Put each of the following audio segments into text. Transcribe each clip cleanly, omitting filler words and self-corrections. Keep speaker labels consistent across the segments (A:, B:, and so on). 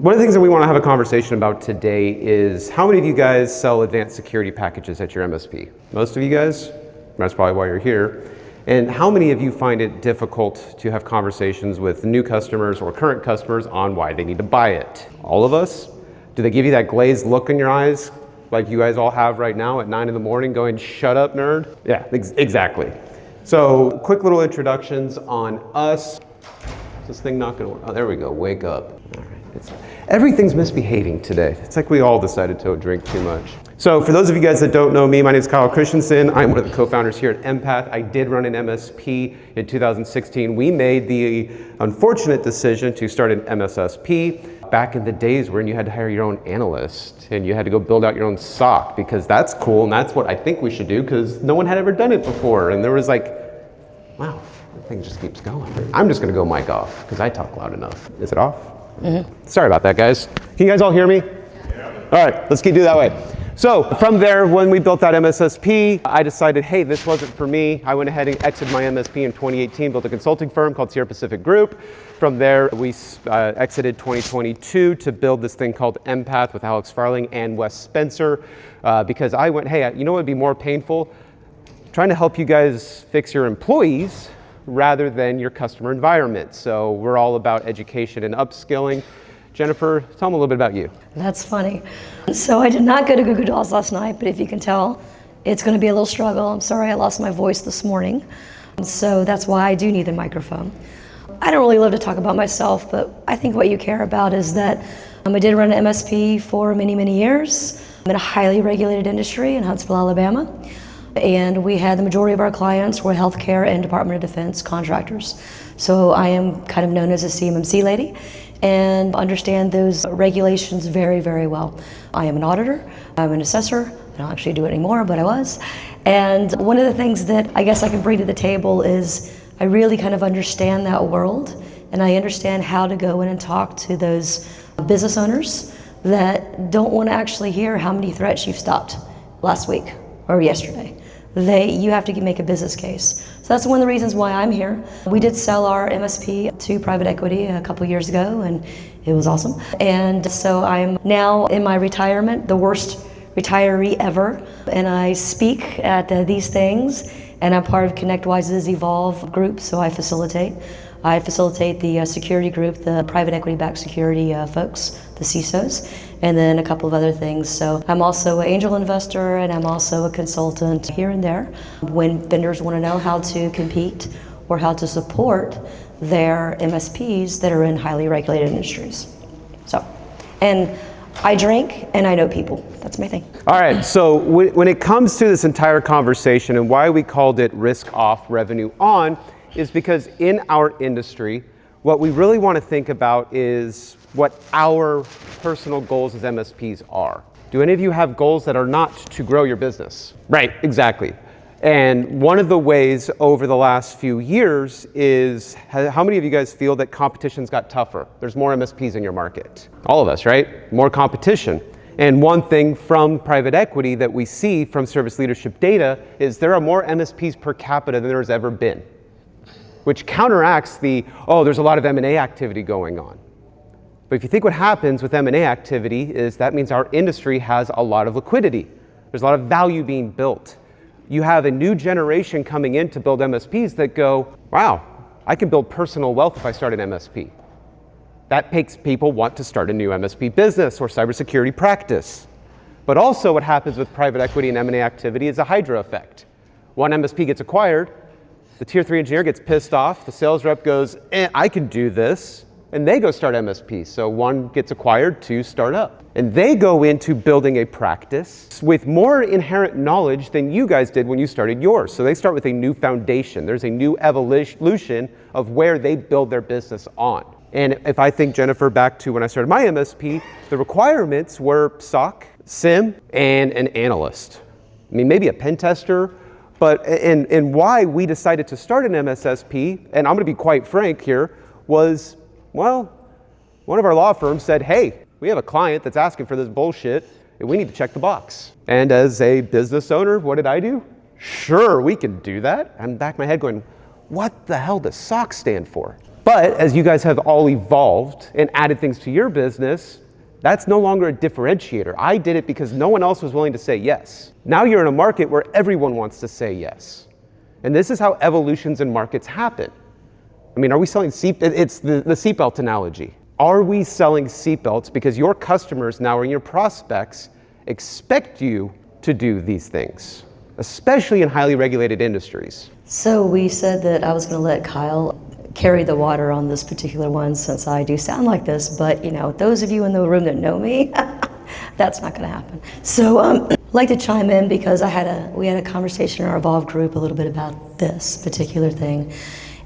A: One of the things that we want to have a conversation about today is how many of you guys sell advanced security packages at your MSP? Most of you guys? That's probably why you're here. And how many of you find it difficult to have conversations with new customers or current customers on why they need to buy it? All of us? Do they give you that glazed look in your eyes like you guys all have right now at 9 in the morning going, shut up, nerd? Yeah, exactly. So quick little introductions on us. Is this thing not gonna work? Oh, there we go, wake up. All right. Everything's misbehaving today. It's like we all decided to drink too much. So for those of you guys that don't know me, my name is Kyle Christensen. I'm one of the co-founders here at Empath. I did run an MSP in 2016. We made the unfortunate decision to start an MSSP. Back in the days when you had to hire your own analyst and you had to go build out your own SOC because that's cool and that's what I think we should do because no one had ever done it before. And there was like, wow, the thing just keeps going. I'm just gonna go mic off because I talk loud enough. Is it off? Mm-hmm. Sorry about that, guys. Can you guys all hear me? Yeah. All right, let's keep do that way. So from there, when we built that MSSP, I decided, hey, this wasn't for me. I went ahead and exited my MSP in 2018, built a consulting firm called Sierra Pacific Group. From there, we exited 2022 to build this thing called Empath with Alex Farling and Wes Spencer, because I went, hey, you know what would be more painful? Trying to help you guys fix your employees rather than your customer environment. So we're all about education and upskilling. Jennifer, tell them a little bit about you.
B: That's funny. So I did not go to Goo Goo Dolls last night, but if you can tell, it's going to be a little struggle. I'm sorry I lost my voice this morning. So that's why I do need the microphone. I don't really love to talk about myself, but I think what you care about is that I did run an MSP for many, many years. I'm in a highly regulated industry in Huntsville, Alabama. And we had the majority of our clients were healthcare and Department of Defense contractors. So I am kind of known as a CMMC lady and understand those regulations very, very well. I am an auditor, I'm an assessor. I don't actually do it anymore, but I was. And one of the things that I guess I can bring to the table is I really kind of understand that world and I understand how to go in and talk to those business owners that don't want to actually hear how many threats you've stopped last week or yesterday. You have to make a business case. So that's one of the reasons why I'm here. We did sell our MSP to private equity a couple years ago and it was awesome. And so I'm now in my retirement, the worst retiree ever. And I speak at these things and I'm part of ConnectWise's Evolve group, so I facilitate. I facilitate the security group, the private equity-backed security folks, the CISOs, and then a couple of other things. So I'm also an angel investor and I'm also a consultant here and there when vendors want to know how to compete or how to support their MSPs that are in highly regulated industries. So, and I drink and I know people. That's my thing.
A: All right, so when it comes to this entire conversation and why we called it risk off, revenue on, is because in our industry, what we really want to think about is what our personal goals as MSPs are. Do any of you have goals that are not to grow your business? Right, exactly. And one of the ways over the last few years is, how many of you guys feel that competition's got tougher? There's more MSPs in your market. All of us, right? More competition. And one thing from private equity that we see from service leadership data is there are more MSPs per capita than there's ever been, which counteracts there's a lot of M&A activity going on. But if you think what happens with M&A activity is that means our industry has a lot of liquidity. There's a lot of value being built. You have a new generation coming in to build MSPs that go, wow, I can build personal wealth if I start an MSP. That makes people want to start a new MSP business or cybersecurity practice. But also what happens with private equity and M&A activity is a Hydra effect. One MSP gets acquired, the tier 3 engineer gets pissed off, the sales rep goes, I can do this, and they go start MSP. So one gets acquired, two start up. And they go into building a practice with more inherent knowledge than you guys did when you started yours. So they start with a new foundation. There's a new evolution of where they build their business on. And if I think, Jennifer, back to when I started my MSP, the requirements were SOC, SIM, and an analyst. I mean, maybe a pen tester, but and why we decided to start an MSSP, and I'm gonna be quite frank here, was, well, one of our law firms said, hey, we have a client that's asking for this bullshit, and we need to check the box. And as a business owner, what did I do? Sure, we can do that. I'm back in my head going, what the hell does SOC stand for? But as you guys have all evolved and added things to your business, that's no longer a differentiator. I did it because no one else was willing to say yes. Now you're in a market where everyone wants to say yes. And this is how evolutions in markets happen. I mean, are we selling it's the seatbelt analogy. Are we selling seatbelts because your customers now and your prospects expect you to do these things, especially in highly regulated industries?
B: So we said that I was going to let Kyle carry the water on this particular one since I do sound like this, but those of you in the room that know me, that's not going to happen. So I'd like to chime in because we had a conversation in our Evolve group a little bit about this particular thing.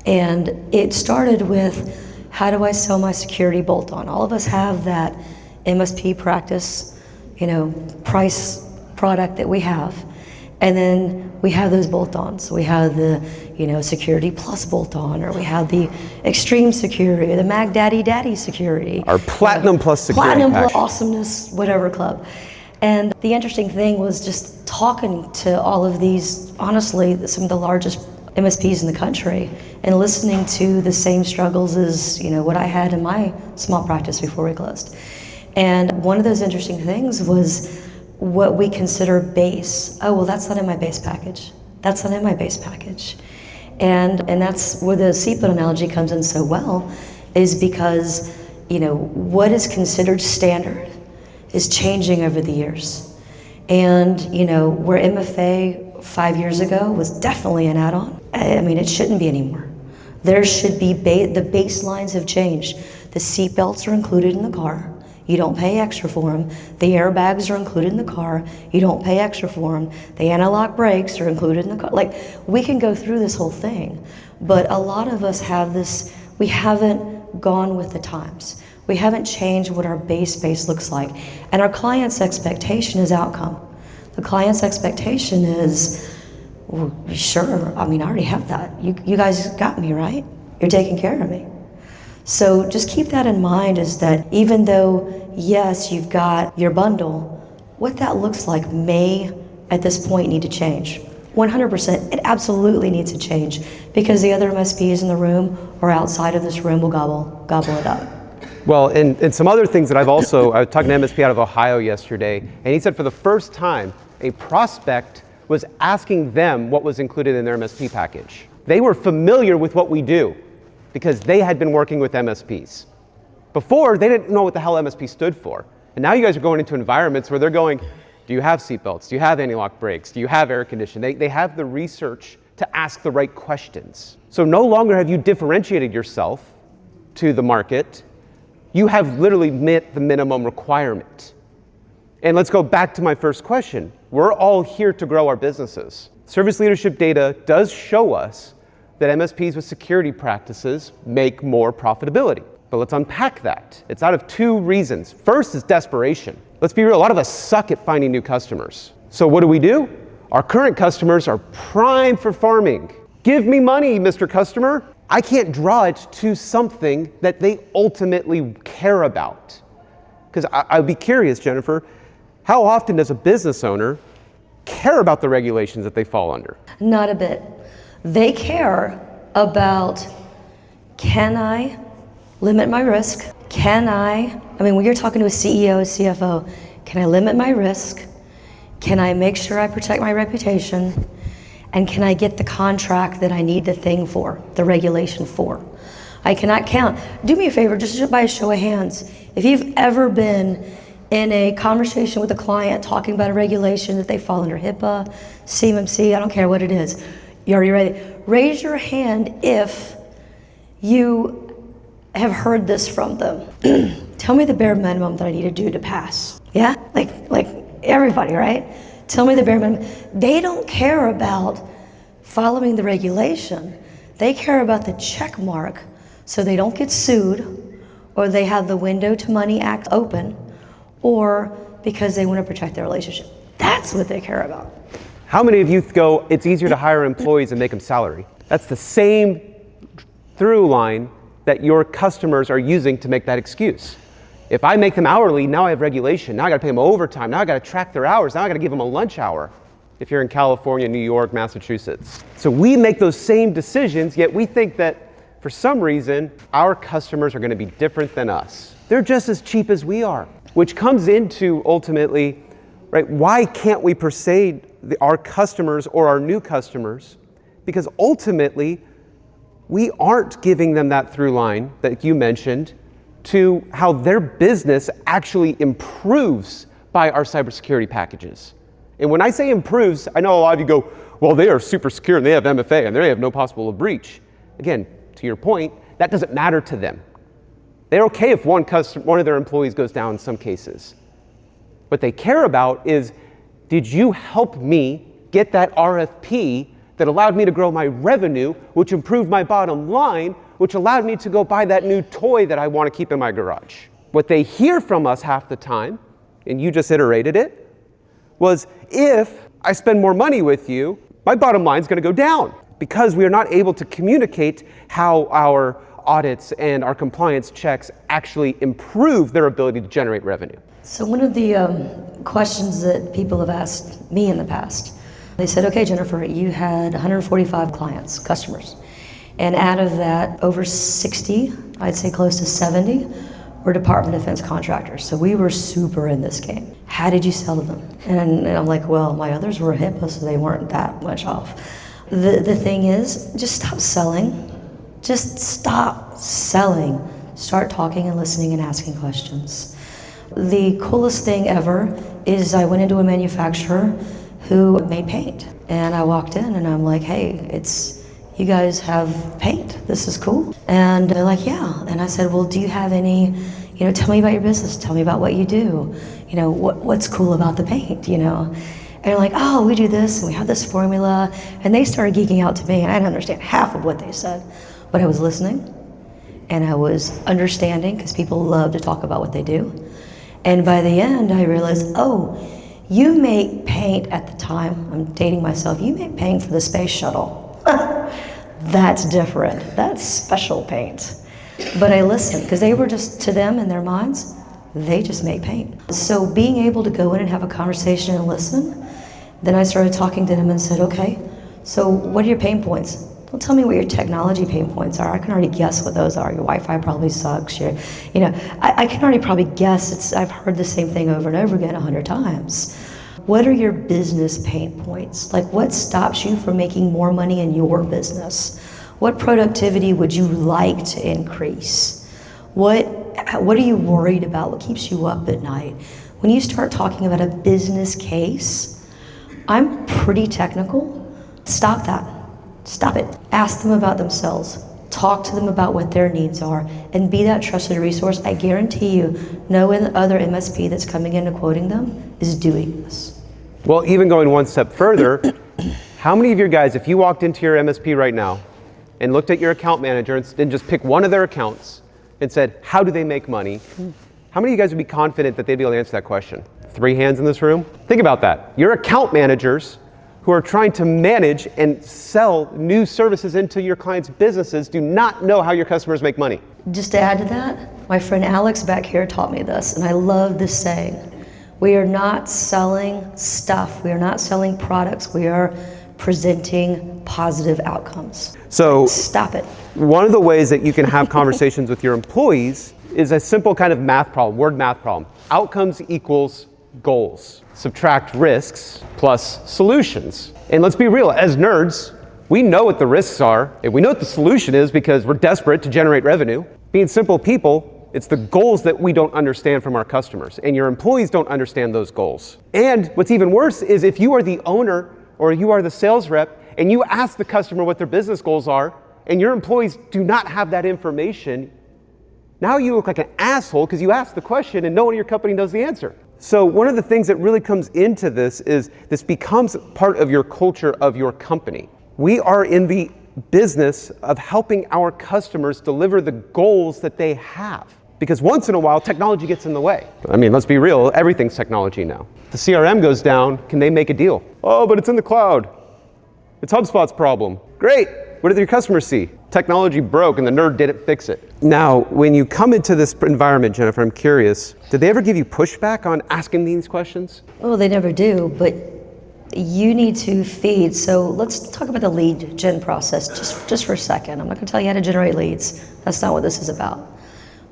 B: And it started with, how do I sell my security bolt-on? All of us have that MSP practice, price product that we have. And then we have those bolt-ons. We have the, security plus bolt-on, or we have the extreme security, or the Mag Daddy security.
A: Our platinum plus security
B: Platinum
A: pack.
B: plus awesomeness, whatever club. And the interesting thing was just talking to all of these, honestly, some of the largest MSPs in the country, and listening to the same struggles as what I had in my small practice before we closed. And one of those interesting things was what we consider base. Oh, well, that's not in my base package. That's not in my base package. And that's where the seatbelt analogy comes in so well, is because what is considered standard is changing over the years. And where MFA 5 years ago was definitely an add-on, I mean, it shouldn't be anymore. There should be, the baselines have changed. The seatbelts are included in the car. You don't pay extra for them. The airbags are included in the car. You don't pay extra for them. The anti-lock brakes are included in the car. Like, we can go through this whole thing, but a lot of us have this, we haven't gone with the times. We haven't changed what our base looks like. And our client's expectation is outcome. The client's expectation is, well, sure, I mean, I already have that. You guys got me, right? You're taking care of me. So just keep that in mind, is that even though, yes, you've got your bundle, what that looks like may, at this point, need to change. 100%, it absolutely needs to change, because the other MSPs in the room or outside of this room will gobble it up.
A: Well, and some other things that I was talking to an MSP out of Ohio yesterday, and he said for the first time, a prospect was asking them what was included in their MSP package. They were familiar with what we do because they had been working with MSPs. Before, they didn't know what the hell MSP stood for. And now you guys are going into environments where they're going, do you have seatbelts? Do you have anti-lock brakes? Do you have air conditioning? They have the research to ask the right questions. So no longer have you differentiated yourself to the market. You have literally met the minimum requirement. And let's go back to my first question. We're all here to grow our businesses. Service leadership data does show us that MSPs with security practices make more profitability. But let's unpack that. It's out of two reasons. First is desperation. Let's be real, a lot of us suck at finding new customers. So what do? Our current customers are primed for farming. Give me money, Mr. Customer. I can't draw it to something that they ultimately care about. Because I'd be curious, Jennifer, how often does a business owner care about the regulations that they fall under?
B: Not a bit. They care about, can I limit my risk? When you're talking to a CEO, a CFO, can I limit my risk? Can I make sure I protect my reputation? And can I get the contract that I need the thing for, the regulation for? I cannot count. Do me a favor, just by a show of hands. If you've ever been in a conversation with a client talking about a regulation that they fall under HIPAA, CMMC, I don't care what it is. Are you ready? Raise your hand if you have heard this from them. Tell me the bare minimum that I need to do to pass. Yeah? Like everybody, right? Tell me the bare minimum. They don't care about following the regulation. They care about the check mark so they don't get sued, or they have the Window to Money Act open, or because they want to protect their relationship. That's what they care about.
A: How many of you go, it's easier to hire employees and make them salary? That's the same through line that your customers are using to make that excuse. If I make them hourly, now I have regulation. Now I gotta pay them overtime. Now I gotta track their hours. Now I gotta give them a lunch hour if you're in California, New York, Massachusetts. So we make those same decisions, yet we think that for some reason, our customers are going to be different than us. They're just as cheap as we are, which comes into ultimately, right, why can't we persuade our customers or our new customers? Because ultimately, we aren't giving them that through line that you mentioned to how their business actually improves by our cybersecurity packages. And when I say improves, I know a lot of you go, well, they are super secure and they have MFA and they have no possible breach. Again, to your point, that doesn't matter to them. They're okay if one of their employees goes down in some cases. What they care about is, did you help me get that RFP that allowed me to grow my revenue, which improved my bottom line, which allowed me to go buy that new toy that I want to keep in my garage? What they hear from us half the time, and you just iterated it, was if I spend more money with you, my bottom line is going to go down, because we are not able to communicate how our audits and our compliance checks actually improve their ability to generate revenue.
B: So one of the questions that people have asked me in the past, they said, okay, Jennifer, you had 145 clients, customers, and out of that, over 60, I'd say close to 70, were Department of Defense contractors. So we were super in this game. How did you sell to them? And I'm like, well, my others were HIPAA, so they weren't that much off. The thing is, just stop selling. Just stop selling. Start talking and listening and asking questions. The coolest thing ever is I went into a manufacturer who made paint. And I walked in and I'm like, hey, you guys have paint. This is cool. And they're like, yeah. And I said, well, do you have any, tell me about your business. Tell me about what you do. What's cool about the paint, And they're like, oh, we do this and we have this formula. And they started geeking out to me. And I didn't understand half of what they said. But I was listening and I was understanding, because people love to talk about what they do. And by the end, I realized, oh, you make paint at the time, I'm dating myself, you make paint for the space shuttle. That's different. That's special paint. But I listened, because they were just, to them in their minds, they just make paint. So being able to go in and have a conversation and listen, then I started talking to them and said, okay, so what are your pain points? Well, tell me what your technology pain points are. I can already guess what those are. Your Wi-Fi probably sucks. I can already probably guess. I've heard the same thing over and over again 100 times. What are your business pain points? Like, what stops you from making more money in your business? What productivity would you like to increase? What are you worried about? What keeps you up at night? When you start talking about a business case, I'm pretty technical. Stop that. Stop it. Ask them about themselves. Talk to them about what their needs are, and be that trusted resource. I guarantee you, no other MSP that's coming in and quoting them is doing this.
A: Well, even going one step further, how many of your guys, if you walked into your MSP right now and looked at your account manager and just pick one of their accounts and said, how do they make money? How many of you guys would be confident that they'd be able to answer that question? 3 hands in this room? Think about that. Your account managers who are trying to manage and sell new services into your clients' businesses do not know how your customers make money.
B: Just to add to that, my friend Alex back here taught me this, and I love this saying. We are not selling stuff. We are not selling products. We are presenting positive outcomes.
A: So
B: stop it.
A: One of the ways that you can have conversations with your employees is a simple kind of math problem, word math problem. Outcomes equals goals. Subtract risks plus solutions. And let's be real, as nerds, we know what the risks are, and we know what the solution is because we're desperate to generate revenue. Being simple people, it's the goals that we don't understand from our customers, and your employees don't understand those goals. And what's even worse is if you are the owner or you are the sales rep and you ask the customer what their business goals are, and your employees do not have that information, now you look like an asshole because you asked the question and no one in your company knows the answer. So one of the things that really comes into this is this becomes part of your culture of your company. We are in the business of helping our customers deliver the goals that they have. Because once in a while, technology gets in the way. I mean, let's be real, everything's technology now. The CRM goes down, can they make a deal? Oh, but it's in the cloud. It's HubSpot's problem. Great, what did your customers see? Technology broke and the nerd didn't fix it. Now, when you come into this environment, Jennifer, I'm curious, did they ever give you pushback on asking these questions?
B: Well, they never do, but you need to feed. So let's talk about the lead gen process just for a second. I'm not gonna tell you how to generate leads. That's not what this is about.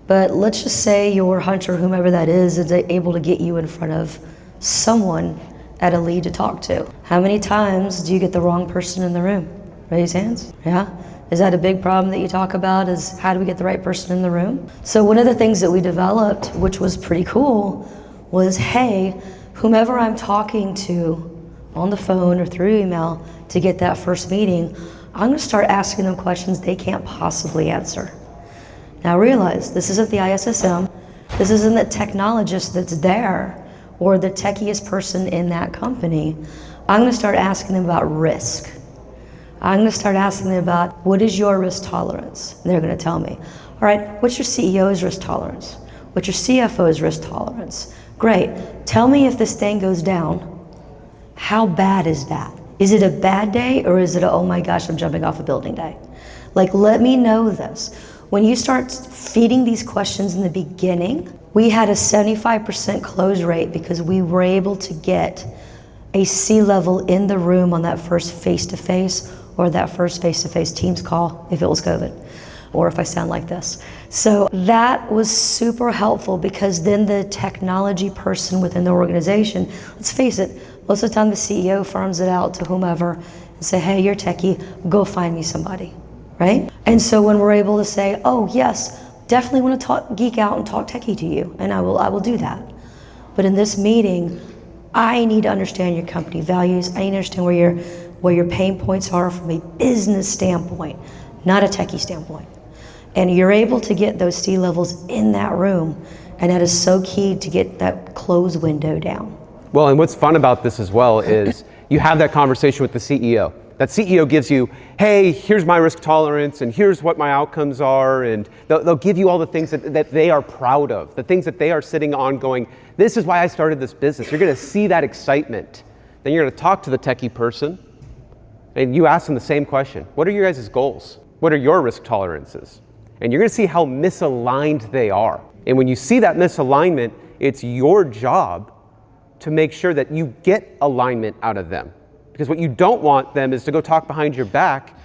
B: But let's just say your hunter, whomever that is able to get you in front of someone at a lead to talk to. How many times do you get the wrong person in the room? Raise hands. Yeah? Is that a big problem that you talk about, is how do we get the right person in the room? So one of the things that we developed, which was pretty cool, was, hey, whomever I'm talking to on the phone or through email to get that first meeting, I'm gonna start asking them questions they can't possibly answer. Now realize, this isn't the ISSM, this isn't the technologist that's there or the techiest person in that company. I'm gonna start asking them about risk. I'm gonna start asking them about, what is your risk tolerance? And they're gonna tell me. All right, what's your CEO's risk tolerance? What's your CFO's risk tolerance? Great, tell me if this thing goes down, how bad is that? Is it a bad day or is it a, oh my gosh, I'm jumping off a building day? Like, let me know this. When you start feeding these questions in the beginning, we had a 75% close rate because we were able to get a C-level in the room on that first face-to-face or that first face-to-face Teams call if it was COVID, or if I sound like this. So that was super helpful because then the technology person within the organization, let's face it, most of the time the CEO farms it out to whomever and say, hey, you're techie, go find me somebody, right? And so when we're able to say, oh yes, definitely want to geek out and talk techie to you, and I will do that. But in this meeting, I need to understand your company values. I need to understand where your pain points are from a business standpoint, not a techie standpoint. And you're able to get those C-levels in that room, and that is so key to get that close window down.
A: Well, and what's fun about this as well is you have that conversation with the CEO. That CEO gives you, hey, here's my risk tolerance and here's what my outcomes are, and they'll give you all the things that they are proud of, the things that they are sitting on going, this is why I started this business. You're gonna see that excitement. Then you're gonna talk to the techie person and you ask them the same question. What are your guys' goals? What are your risk tolerances? And you're gonna see how misaligned they are. And when you see that misalignment, it's your job to make sure that you get alignment out of them. Because what you don't want them is to go talk behind your back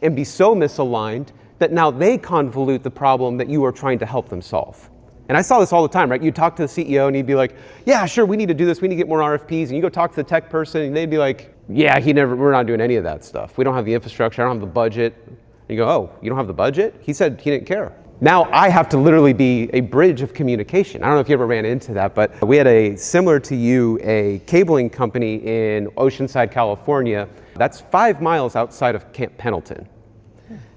A: and be so misaligned that now they convolute the problem that you are trying to help them solve. And I saw this all the time, right? You talk to the CEO and he'd be like, yeah, sure, we need to do this. We need to get more RFPs. And you go talk to the tech person and they'd be like, yeah, we're not doing any of that stuff. We don't have the infrastructure. I don't have the budget. And you go, oh, you don't have the budget? He said he didn't care. Now I have to literally be a bridge of communication. I don't know if you ever ran into that, but we had similar to you, a cabling company in Oceanside, California. That's 5 miles outside of Camp Pendleton.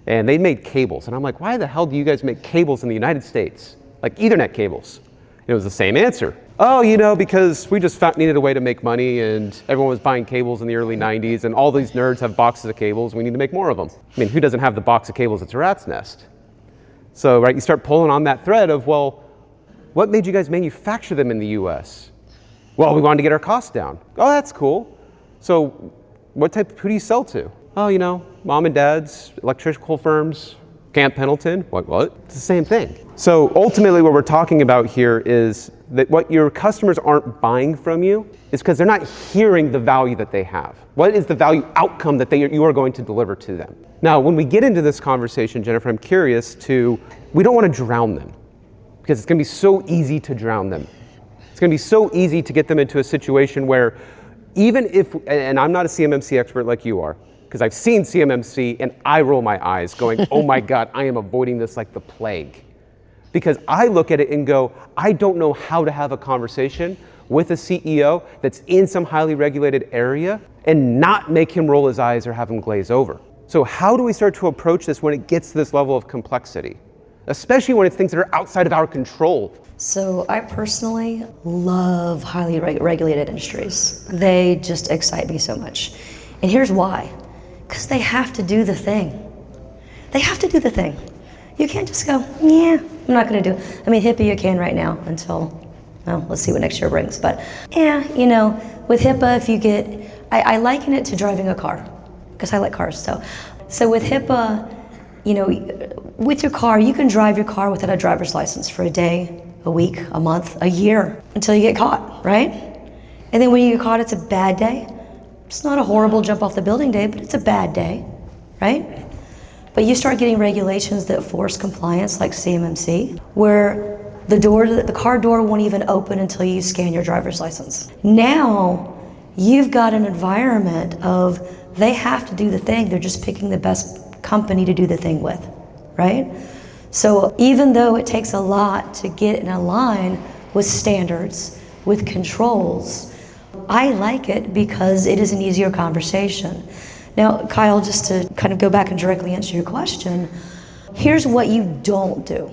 A: And they made cables. And I'm like, why the hell do you guys make cables in the United States? Like Ethernet cables. It was the same answer. Oh, because we just needed a way to make money and everyone was buying cables in the early 90s and all these nerds have boxes of cables. We need to make more of them. I mean, who doesn't have the box of cables? It's a rat's nest. So, right, you start pulling on that thread of, well, what made you guys manufacture them in the US? Well, we wanted to get our costs down. Oh, that's cool. So who do you sell to? Oh, mom and dad's, electrical firms, Camp Pendleton. What? It's the same thing. So ultimately what we're talking about here is that what your customers aren't buying from you is because they're not hearing the value that they have. What is the value outcome that you are going to deliver to them? Now, when we get into this conversation, Jennifer, I'm curious we don't want to drown them because it's going to be so easy to drown them. It's going to be so easy to get them into a situation where even if, and I'm not a CMMC expert like you are, because I've seen CMMC and I roll my eyes going, oh my God, I am avoiding this like the plague. Because I look at it and go, I don't know how to have a conversation with a CEO that's in some highly regulated area and not make him roll his eyes or have him glaze over. So how do we start to approach this when it gets to this level of complexity? Especially when it's things that are outside of our control.
B: So I personally love highly regulated industries. They just excite me so much. And here's why. Because they have to do the thing. They have to do the thing. You can't just go, yeah, I'm not gonna do it. I mean, HIPAA you can right now until, well, let's see what next year brings. But yeah, with HIPAA, if you get, I liken it to driving a car, because I like cars, So with HIPAA, with your car, you can drive your car without a driver's license for a day, a week, a month, a year, until you get caught, right? And then when you get caught, it's a bad day. It's not a horrible jump off the building day, but it's a bad day, right? But you start getting regulations that force compliance, like CMMC, where the car door won't even open until you scan your driver's license. Now, you've got an environment of they have to do the thing, they're just picking the best company to do the thing with, right? So even though it takes a lot to get in a line with standards, with controls, I like it because it is an easier conversation. Now, Kyle, just to kind of go back and directly answer your question, here's what you don't do.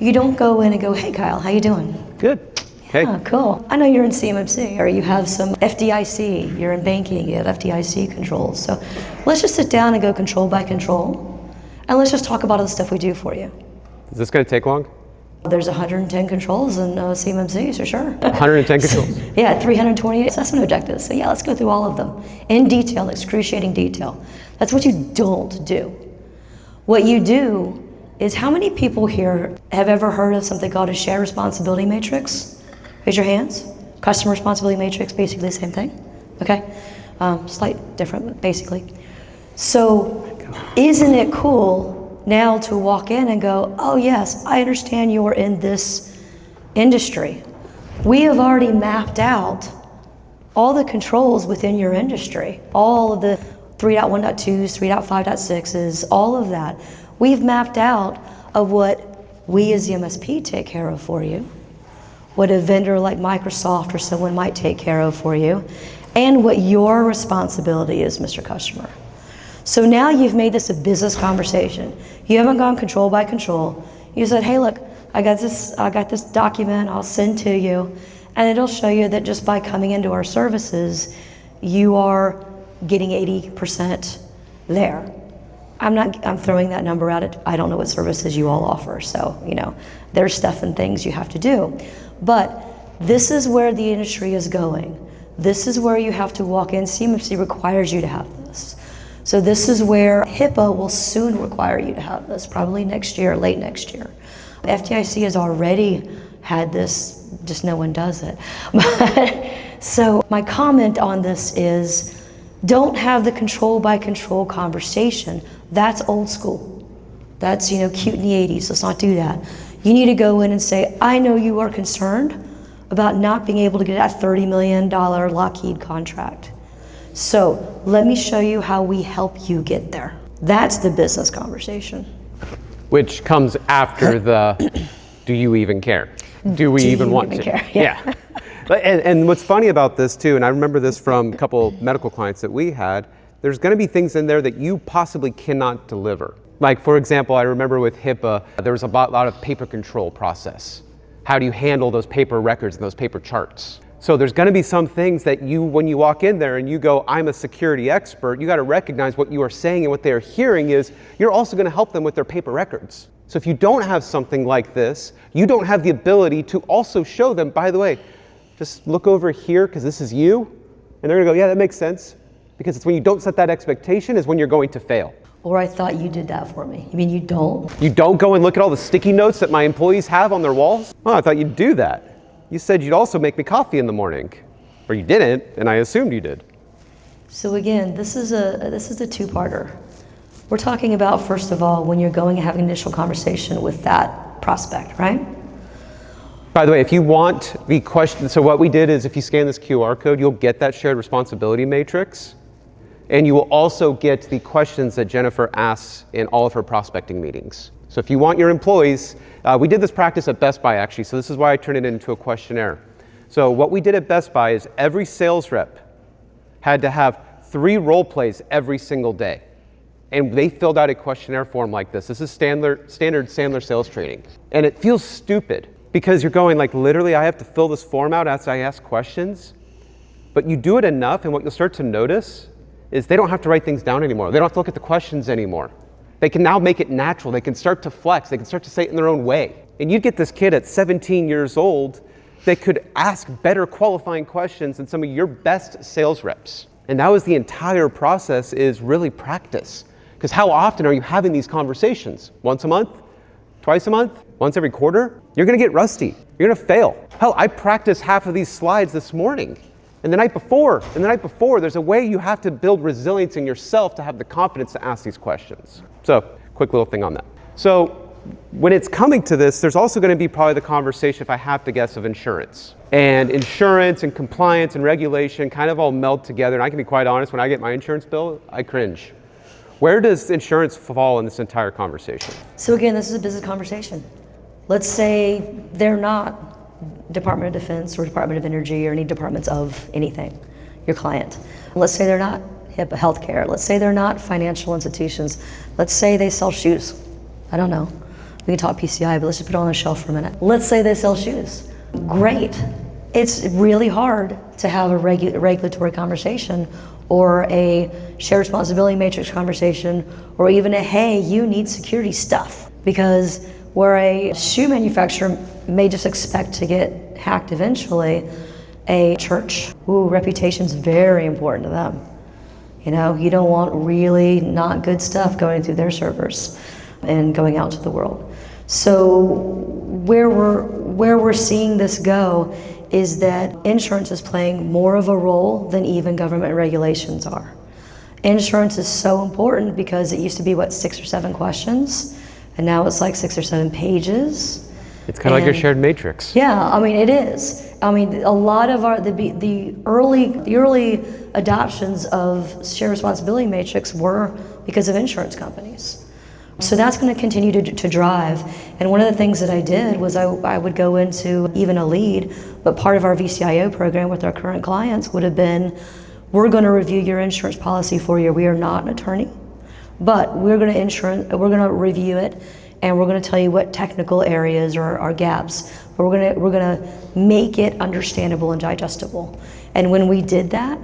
B: You don't go in and go, hey Kyle, how you doing?
A: Good. Hey.
B: Yeah, cool. I know you're in CMMC, or you have some FDIC, you're in banking, you have FDIC controls. So let's just sit down and go control by control, and let's just talk about all the stuff we do for you.
A: Is this going to take long?
B: There's 110 controls in CMMC, so sure.
A: 110 controls.
B: Yeah, 328 assessment objectives. So yeah, let's go through all of them in detail, excruciating detail. That's what you don't do. What you do is, how many people here have ever heard of something called a shared responsibility matrix? Raise your hands. Customer responsibility matrix, basically the same thing. Okay, slight different, but basically. So isn't it cool now to walk in and go, oh yes, I understand you're in this industry. We have already mapped out all the controls within your industry, all of the 3.1.2s, 3.5.6s, all of that. We've mapped out of what we as the MSP take care of for you, what a vendor like Microsoft or someone might take care of for you, and what your responsibility is, Mr. Customer. So now you've made this a business conversation. You haven't gone control by control. You said, hey look, I got this document I'll send to you, and it'll show you that just by coming into our services, you are getting 80% there. I'm throwing that number out. I don't know what services you all offer, so there's stuff and things you have to do. But this is where the industry is going. This is where you have to walk in. CMMC requires you to have this. So this is where HIPAA will soon require you to have this, probably next year, late next year. FDIC has already had this, just no one does it. So my comment on this is, don't have the control by control conversation. That's old school. That's cute in the 80s, let's not do that. You need to go in and say, I know you are concerned about not being able to get that $30 million Lockheed contract. So let me show you how we help you get there. That's the business conversation. Which
A: comes after the, do you even care? Do we even want to?
B: Care? Yeah.
A: And what's funny about this too, and I remember this from a couple medical clients that we had, there's going to be things in there that you possibly cannot deliver. Like for example, I remember with HIPAA, there was a lot of paper control process. How do you handle those paper records and those paper charts? So there's going to be some things that when you walk in there and you go, I'm a security expert, you got to recognize what you are saying and what they are hearing is, you're also going to help them with their paper records. So if you don't have something like this, you don't have the ability to also show them, by the way, just look over here because this is you. And they're going to go, yeah, that makes sense. Because it's when you don't set that expectation is when you're going to fail.
B: Or I thought you did that for me. You mean you don't?
A: You don't go and look at all the sticky notes that my employees have on their walls? Oh, I thought you'd do that. You said you'd also make me coffee in the morning. Or you didn't, and I assumed you did.
B: So again, this is a two-parter. We're talking about, first of all, when you're going and having an initial conversation with that prospect, right?
A: By the way, if you want the question, so what we did is if you scan this QR code, you'll get that shared responsibility matrix. And you will also get the questions that Jennifer asks in all of her prospecting meetings. So if you want your employees, we did this practice at Best Buy actually, so this is why I turned it into a questionnaire. So what we did at Best Buy is every sales rep had to have 3 role plays every single day. And they filled out a questionnaire form like this. This is standard Sandler sales training. And it feels stupid because you're going like, literally I have to fill this form out as I ask questions. But you do it enough and what you'll start to notice is they don't have to write things down anymore. They don't have to look at the questions anymore. They can now make it natural. They can start to flex. They can start to say it in their own way. And you get this kid at 17 years old that could ask better qualifying questions than some of your best sales reps. And that was the entire process, is really practice. Because how often are you having these conversations? Once a month? Twice a month? Once every quarter? You're gonna get rusty. You're gonna fail. Hell, I practiced half of these slides this morning. And the night before, there's a way you have to build resilience in yourself to have the confidence to ask these questions. So, quick little thing on that. So, when it's coming to this, there's also going to be probably the conversation, if I have to guess, of insurance. And insurance and compliance and regulation kind of all meld together. And I can be quite honest, when I get my insurance bill, I cringe. Where does insurance fall in this entire conversation?
B: So again, this is a business conversation. Let's say they're not Department of Defense or Department of Energy or any departments of anything, your client. Let's say they're not HIPAA healthcare. Let's say they're not financial institutions. Let's say they sell shoes. I don't know. We can talk PCI, but let's just put it on the shelf for a minute. Let's say they sell shoes. Great. It's really hard to have a regulatory conversation or a shared responsibility matrix conversation or even a, hey, you need security stuff. Because where a shoe manufacturer may just expect to get hacked eventually, a church, reputation's very important to them. You know, you don't want really not good stuff going through their servers and going out to the world. So where we're seeing this go is that insurance is playing more of a role than even government regulations are. Insurance is so important because it used to be, 6 or 7 questions, and now it's like 6 or 7 pages.
A: It's kind of like your shared matrix.
B: Yeah, I mean, it is. I mean, a lot of the early adoptions of shared responsibility matrix were because of insurance companies. So that's going to continue to drive. And one of the things that I did was I would go into even a lead, but part of our VCIO program with our current clients would have been, we're going to review your insurance policy for you. We are not an attorney, but we're going to review it, and we're going to tell you what technical areas are gaps. But we're going to make it understandable and digestible. And when we did that,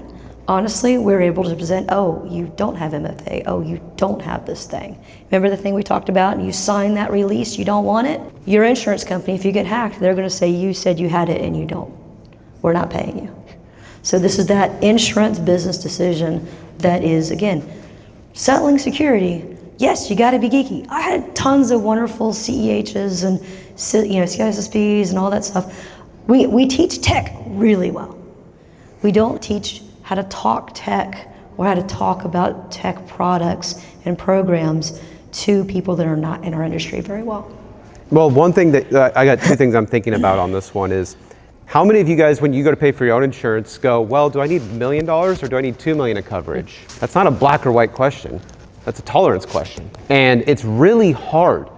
B: honestly, we were able to present, oh, you don't have MFA, oh, you don't have this thing. Remember the thing we talked about, and you sign that release, you don't want it? Your insurance company, if you get hacked, they're gonna say you said you had it and you don't. We're not paying you. So this is that insurance business decision that is, again, settling security. Yes, you gotta be geeky. I had tons of wonderful CEHs and CISPs and all that stuff. We teach tech really well. We don't teach how to talk tech or how to talk about tech products and programs to people that are not in our industry very well.
A: Well, one thing that I got 2 things I'm thinking about on this one is, how many of you guys, when you go to pay for your own insurance, go, well, do I need $1 million or do I need $2 million of coverage? That's not a black or white question. That's a tolerance question. And it's really hard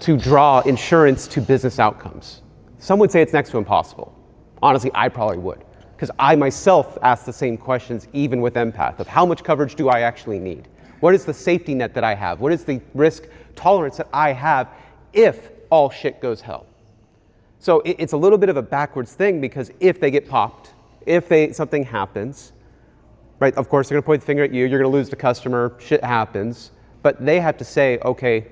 A: to draw insurance to business outcomes. Some would say it's next to impossible. Honestly, I probably would. Because I myself ask the same questions even with Empath of how much coverage do I actually need? What is the safety net that I have? What is the risk tolerance that I have if all shit goes hell? So it's a little bit of a backwards thing, because if they get popped, if something happens, right, of course they're gonna point the finger at you, you're gonna lose the customer, shit happens, but they have to say, okay,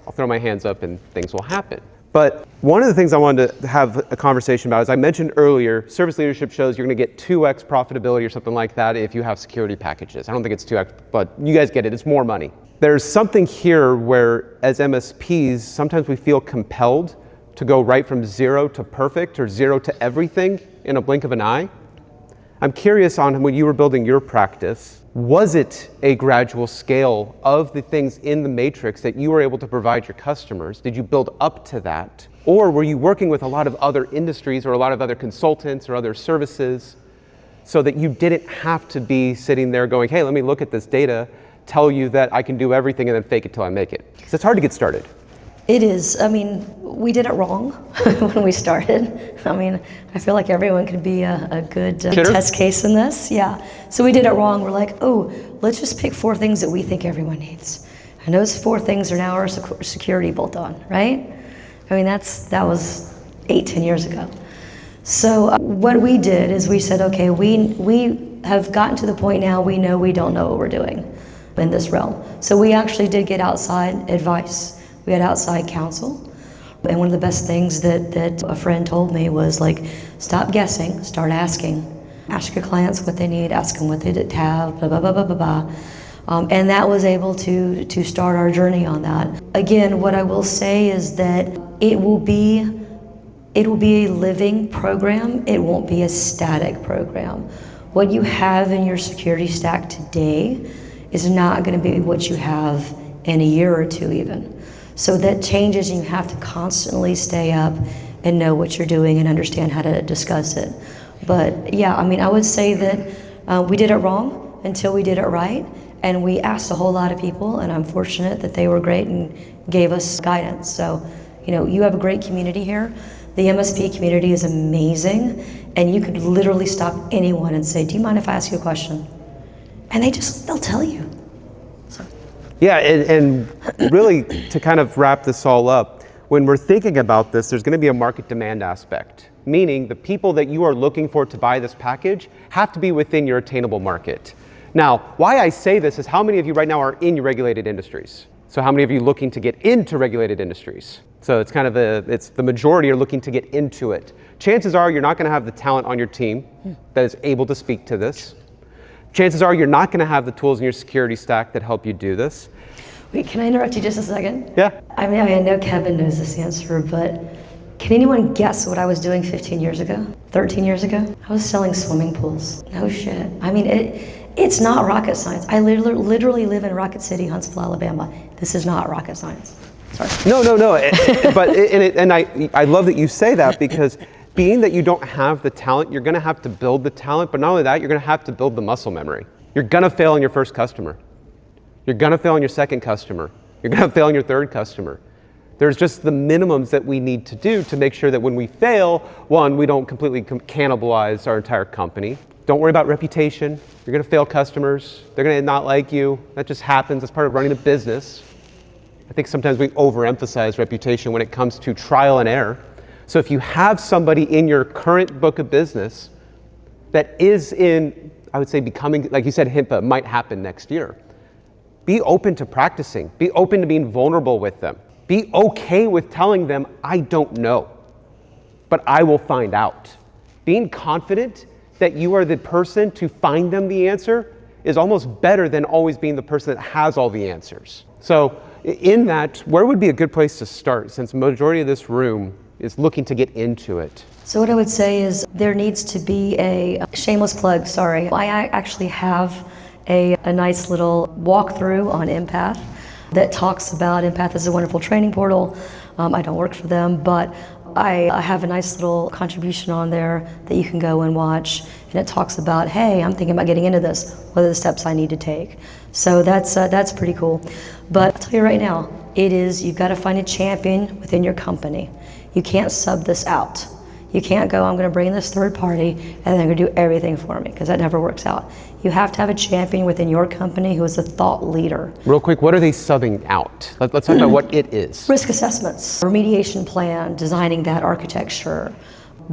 A: I'll throw my hands up and things will happen. But one of the things I wanted to have a conversation about, as I mentioned earlier, service leadership shows you're going to get 2x profitability or something like that if you have security packages. I don't think it's 2x, but you guys get it. It's more money. There's something here where, as MSPs, sometimes we feel compelled to go right from 0 to perfect or 0 to everything in a blink of an eye. I'm curious on when you were building your practice, was it a gradual scale of the things in the matrix that you were able to provide your customers? Did you build up to that? Or were you working with a lot of other industries or a lot of other consultants or other services so that you didn't have to be sitting there going, hey, let me look at this data, tell you that I can do everything and then fake it till I make it? Because it's hard to get started.
B: It is. I mean, we did it wrong when we started. I mean, I feel like everyone could be a good test case in this. Yeah. So we did it wrong. We're like, oh, let's just pick 4 things that we think everyone needs. And those 4 things are now our security bolt-on, right? I mean, that was 8-10 years ago. So what we did is we said, okay, we have gotten to the point now we know we don't know what we're doing in this realm. So we actually did get outside advice. We had outside counsel. And one of the best things that a friend told me was, like, stop guessing, start asking. Ask your clients what they need, ask them what they have, blah, blah, blah, blah, blah, blah. And that was able to start our journey on that. Again, what I will say is that it will be a living program. It won't be a static program. what you have in your security stack today is not going to be what you have in a year or two even. So that changes, and you have to constantly stay up and know what you're doing and understand how to discuss it. But yeah, I mean, I would say that we did it wrong until we did it right, and we asked a whole lot of people, and I'm fortunate that they were great and gave us guidance. So, you know, you have a great community here. The MSP community is amazing, and you could literally stop anyone and say, do you mind if I ask you a question? And they'll tell you. So.
A: Yeah, and really to kind of wrap this all up, when we're thinking about this, there's going to be a market demand aspect, meaning the people that you are looking for to buy this package have to be within your attainable market. Now, why I say this is how many of you right now are in your regulated industries? So how many of you looking to get into regulated industries? So it's kind of it's the majority are looking to get into it. Chances are you're not going to have the talent on your team that is able to speak to this. Chances are you're not going to have the tools in your security stack that help you do this.
B: Wait, can I interrupt you just a second?
A: Yeah.
B: I mean, I know Kevin knows this answer, but can anyone guess what I was doing 15 years ago, 13 years ago? I was selling swimming pools. No shit. I mean, it's not rocket science. I literally live in Rocket City, Huntsville, Alabama. This is not rocket science. Sorry.
A: No. But I love that you say that, because being that you don't have the talent, you're going to have to build the talent. But not only that, you're going to have to build the muscle memory. You're going to fail on your first customer. You're going to fail on your second customer. You're going to fail on your third customer. There's just the minimums that we need to do to make sure that when we fail, one, we don't completely cannibalize our entire company. Don't worry about reputation. You're going to fail customers. They're going to not like you. That just happens. That's part of running a business. I think sometimes we overemphasize reputation when it comes to trial and error. So if you have somebody in your current book of business that is in, I would say, becoming, like you said, HIPAA might happen next year, be open to practicing. Be open to being vulnerable with them. Be okay with telling them, I don't know, but I will find out. Being confident that you are the person to find them the answer is almost better than always being the person that has all the answers. So in that, where would be a good place to start, since the majority of this room is looking to get into it?
B: So what I would say is there needs to be a shameless plug, sorry. I actually have a nice little walkthrough on Empath that talks about, Empath is a wonderful training portal. I don't work for them, but I have a nice little contribution on there that you can go and watch, and it talks about, hey, I'm thinking about getting into this. What are the steps I need to take? So that's pretty cool. But I'll tell you right now, you've got to find a champion within your company. You can't sub this out. You can't go, I'm going to bring this third party and they're going to do everything for me, because that never works out. You have to have a champion within your company who is a thought leader.
A: Real quick, what are they subbing out? Let's talk about what it is.
B: Risk assessments, remediation plan, designing that architecture,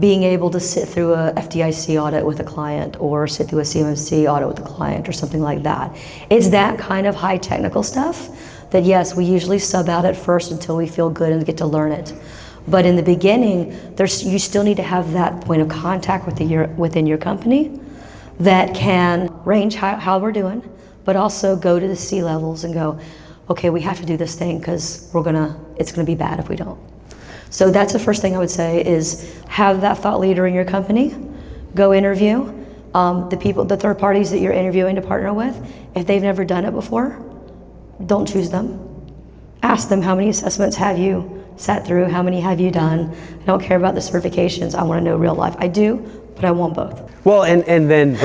B: being able to sit through a FDIC audit with a client or sit through a CMMC audit with a client or something like that. It's that kind of high technical stuff that, yes, we usually sub out at first until we feel good and get to learn it. But in the beginning, you still need to have that point of contact within your company that can range how we're doing, but also go to the C levels and go, okay, we have to do this thing because it's gonna be bad if we don't. So that's the first thing I would say, is have that thought leader in your company. Go interview the third parties that you're interviewing to partner with. If they've never done it before, don't choose them. Ask them, how many assessments have you sat through? How many have you done? I don't care about the certifications. I want to know real life. I do, but I want both.
A: Well, and then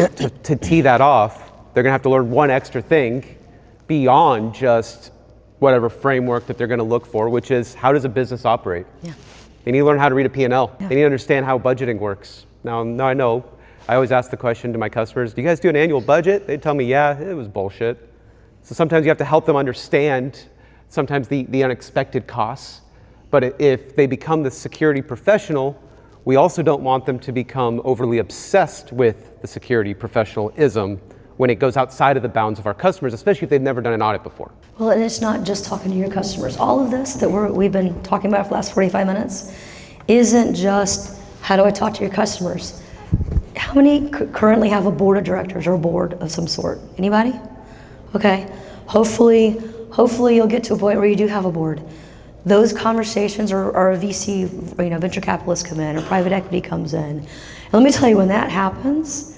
A: to tee that off, they're going to have to learn one extra thing beyond just whatever framework that they're going to look for, which is, how does a business operate?
B: Yeah.
A: They need to learn how to read a P&L.
B: Yeah.
A: They need to understand how budgeting works. Now I know, I always ask the question to my customers, do you guys do an annual budget? They tell me, yeah, it was bullshit. So sometimes you have to help them understand sometimes the unexpected costs. But if they become the security professional, we also don't want them to become overly obsessed with the security professionalism when it goes outside of the bounds of our customers, especially if they've never done an audit before.
B: Well, and it's not just talking to your customers. All of this that we've been talking about for the last 45 minutes isn't just, how do I talk to your customers? How many currently have a board of directors or a board of some sort? Anybody? Okay. Hopefully you'll get to a point where you do have a board. Those conversations are a VC, venture capitalists come in, or private equity comes in. And let me tell you, when that happens,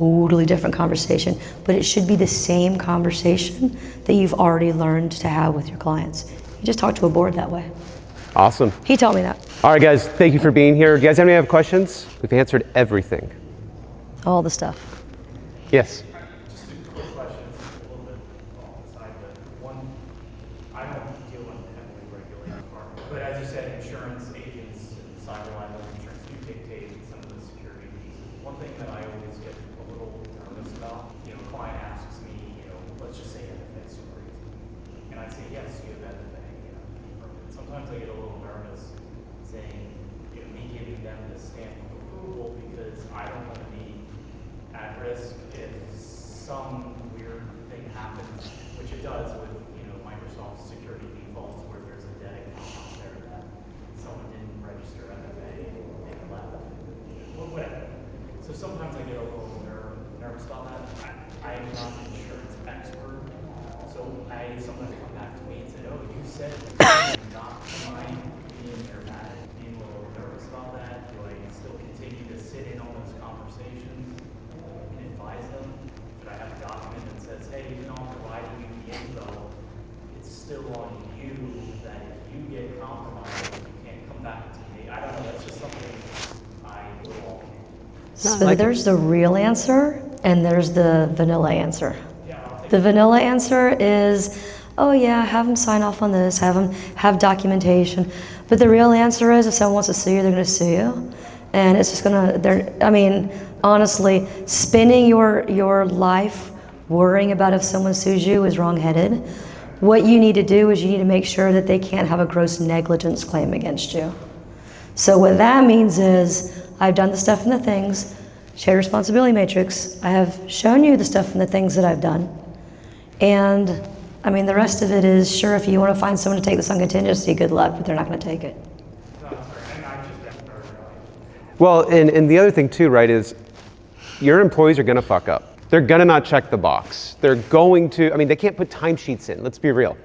B: totally different conversation, but it should be the same conversation that you've already learned to have with your clients. You just talk to a board that way.
A: Awesome.
B: He taught me that.
A: All right, guys, thank you for being here. Do you guys have any questions? We've answered everything.
B: All the stuff.
A: Yes.
C: Just two quick questions, a little bit off the side, but one, I don't deal with the heavily regulated part, but as you said, insurance agents and cyber liability insurance do dictate some of the security pieces. One thing that I always get a little nervous about, a client asks me, let's just say MFA security, and I say, yes, you have MFA, sometimes I get a little nervous saying, me giving them the stamp of approval because I don't want to be at risk if some weird thing happens, which it does with Microsoft security defaults where there's a dead account out there that someone didn't register MFA and left. Whatever. So sometimes I get a little nervous about that. I am not an insurance expert, so I sometimes come back to me and say, oh, you said you're not trying being dramatic, being a little nervous about that. Do I still continue to sit in on those conversations and advise them? Should I have a document that says, hey, even though I'm providing you the info, it's still on you that if you get compromised, you can't come back to me. I don't know, that's just something I will.
B: So there's the real answer and there's the vanilla answer. The vanilla answer is, oh yeah, have them sign off on this, have them have documentation. But the real answer is if someone wants to sue you, they're gonna sue you. And it's just honestly, spending your life worrying about if someone sues you is wrong-headed. What you need to do is you need to make sure that they can't have a gross negligence claim against you. So what that means is, I've done the stuff and the things, shared responsibility matrix, I have shown you the stuff and the things that I've done. And the rest of it is, sure, if you want to find someone to take this on contingency, good luck, but they're not going to take it.
A: Well, and the other thing too, right, is your employees are going to fuck up. They're going to not check the box. They're going to, they can't put timesheets in, let's be real.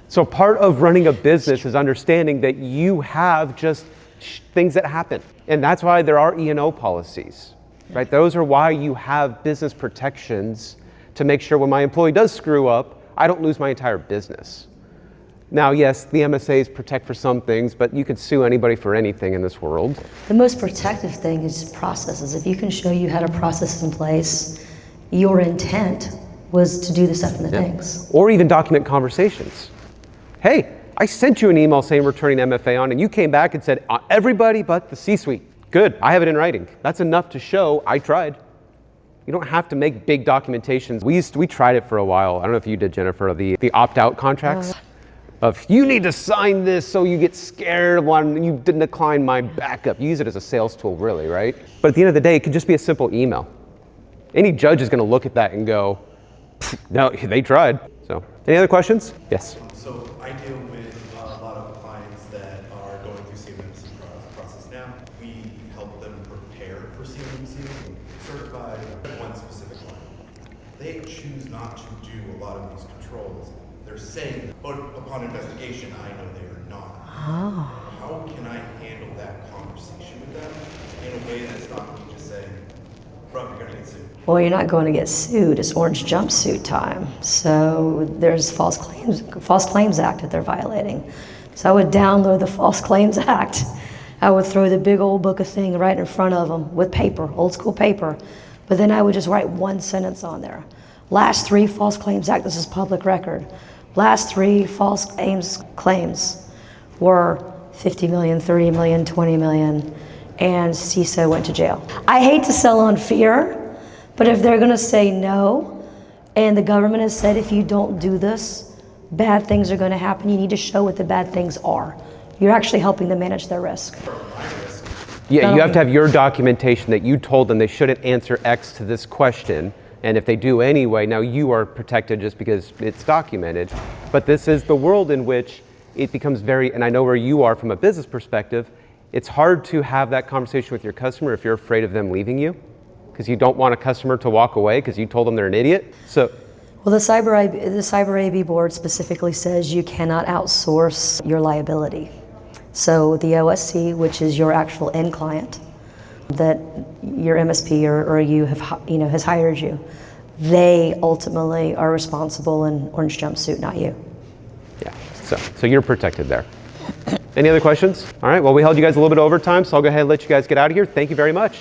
A: So part of running a business is understanding that you have just things that happen. And that's why there are E&O policies, right? Those are why you have business protections to make sure when my employee does screw up, I don't lose my entire business. Now, yes, the MSAs protect for some things, but you could sue anybody for anything in this world.
B: The most protective thing is processes. If you can show you had a process in place, your intent was to do the stuff and the things.
A: Or even document conversations. Hey, I sent you an email saying we're turning MFA on, and you came back and said, everybody but the C-suite. Good, I have it in writing. That's enough to show I tried. You don't have to make big documentations. We tried it for a while. I don't know if you did, Jennifer, the opt-out contracts. Of you need to sign this so you get scared when you didn't decline my backup. You use it as a sales tool, really, right? But at the end of the day, it could just be a simple email. Any judge is going to look at that and go, no, they tried. So, any other questions? Yes.
D: So I deal with a lot of clients that are going through CMMC process now. We help them prepare for CMMC, certified one specific client. They choose not to do a lot of these controls. They're saying, but upon investigation, I know they are not.
B: Oh.
D: How can I handle that conversation with them in a way that's not me just saying, bro, you're gonna get sued?
B: Well, you're not going to get sued. It's orange jumpsuit time. So there's False Claims Act that they're violating. So I would download the False Claims Act. I would throw the big old book of thing right in front of them with paper, old school paper. But then I would just write one sentence on there. Last 3 False Claims Act, this is public record. Last 3 false claims were 50 million, 30 million, 20 million, and CISO went to jail. I hate to sell on fear, but if they're gonna say no, and the government has said if you don't do this, bad things are gonna happen, you need to show what the bad things are. You're actually helping them manage their risk.
A: Yeah, you have to have your documentation that you told them they shouldn't answer X to this question. And if they do anyway, now you are protected just because it's documented. But this is the world in which it becomes very, and I know where you are from a business perspective, it's hard to have that conversation with your customer if you're afraid of them leaving you, because you don't want a customer to walk away because you told them they're an idiot. So,
B: well, the Cyber AB board specifically says you cannot outsource your liability. So the OSC, which is your actual end client, that your MSP or you have, has hired you. They ultimately are responsible in orange jumpsuit, not you.
A: Yeah, so you're protected there. Any other questions? All right, well, we held you guys a little bit over time, so I'll go ahead and let you guys get out of here. Thank you very much.